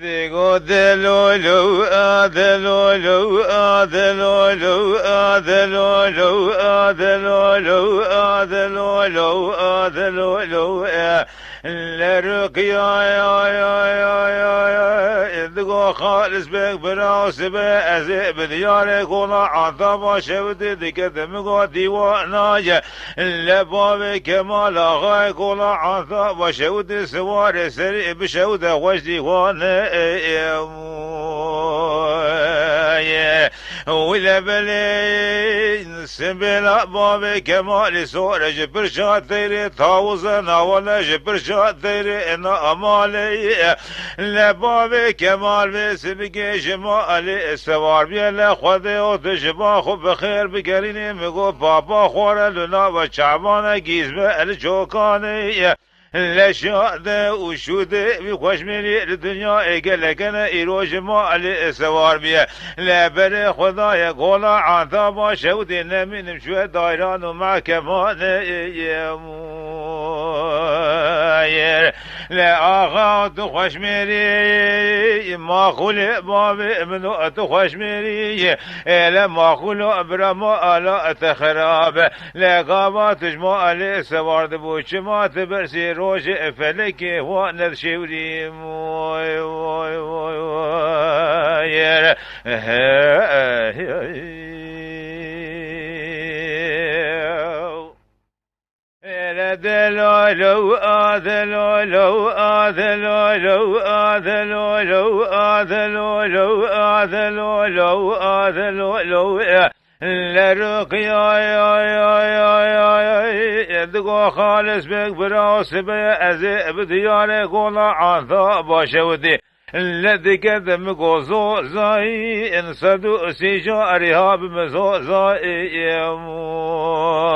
Digo de lo de lo de lo de lo de lo de lo de lo الرقيا يا دقو خالص بك براس بأزئ بديارك ولا عطابا شودي دقت مقو ديوانايا لباب كمال آغايك ولا عطابا شودي سوار سريع بشودة وش ديوانه ولا بلين سبلا باب كمال سور جبر شاطري طاوزنا ولا جبر شاطري انا امالي لباب كمال بسبق جمالي سوار بيلا خذي وتشبا خب بخير بقريني مقو بابا خور لنا وشعبانا جيز بالجوكاني لشاده وشوده بخوش مني الدنيا اقلقنا ایروش ما علی سوار بیه لبر خدای قولا عطابا شودی نمینم شو دایران و محکمان یمویر لآقا تو خوش میری ما خول باب منو تو خوش میری لما خول برما آلا تخراب لقابا تجمع علی سوار دبو چما تبرسی روش فلكي هو نذشوري موي موي موي موي دلو لو آذلو لو آذلو لو آذلو لو آذلو لو آذلو لو آذلو لو الرقيا يا دقو خالص بك براس بأزئ بديارك ولا عطا باشودي الذي كذب قوزو زاي انصدو سيجا رهاب مزو زاي يمون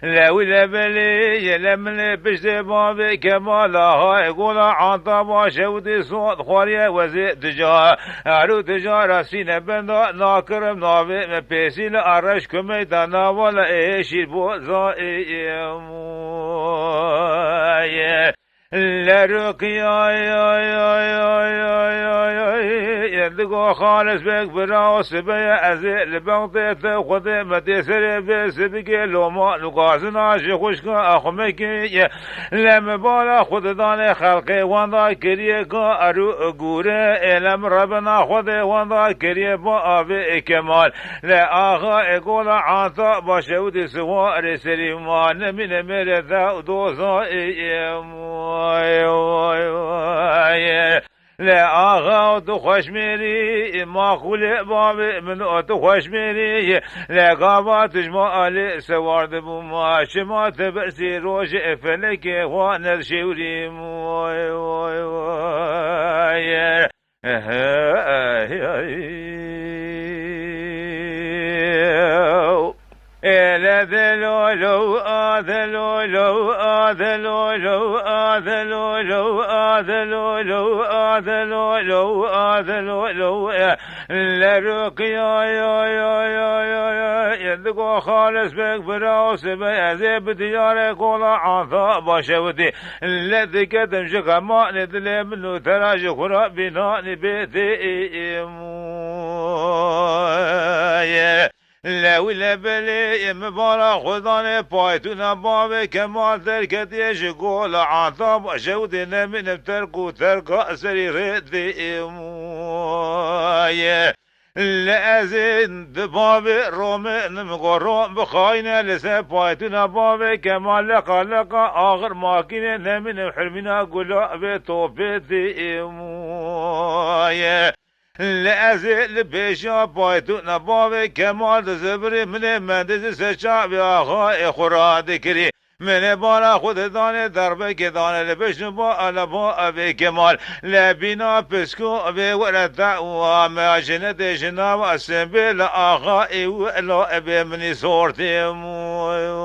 لو لبلي لمن بشت باب كمالها يقول عطا باشودي صوت خوريا وزي تجاه عرو تجاه رسين بندا ناكرم ناوي مبسي لأرش كميدانا ولا ايشي بو زاي يمون لرقيا يا دقو خالص بك براس بيا أزئ بغضيت خذ مدسر بس بقي لو ما نقاسنا شخشك أخمك لم بالا خذ دان خلقي واندا كريكا أرو قوري لم ربنا خذ واندا كري بأبي كمال لا آخا يقول عطا بشود سوار سليمان من مرثا دوزا لا آغا تو خوش میری ما خول باب من تو خوش میری لا قابا تجمع علی سوارد بو ما شما تبرسی روش فلک وان شوری موی وای وای ذلو لو آذلو لو آذلو لو آذلو لو آذلو لو آذلو لو آذلو لو لرقيا يا دقو خالص بك براس بأزي بديارك ولا عطا باشودي الذي كتم شكما ندلي منو تراج خرا بناني بيتي موي لو لبلي مبارا خداني بايتونا بابي كمال تركتي شقول عطاب شودنا من تركو تركا سري ريدي موي لازين دبابي رومي نمقرون بخاينة لسا بايتونا بابي كمال لقا آخر ماكينة نمن حلمنا قلا بتوبتي موي لازل بيشا بايتو نبابي كمال زبري من مندز سشا بآخاء خراد كري من بالا خود دانه دربه که دانه لبشن با علبا ابی کمال لبینا پسکو ابی ورد و معجنه دشنا و اسنبه لآخاء و الا ابی منی صورتی مویر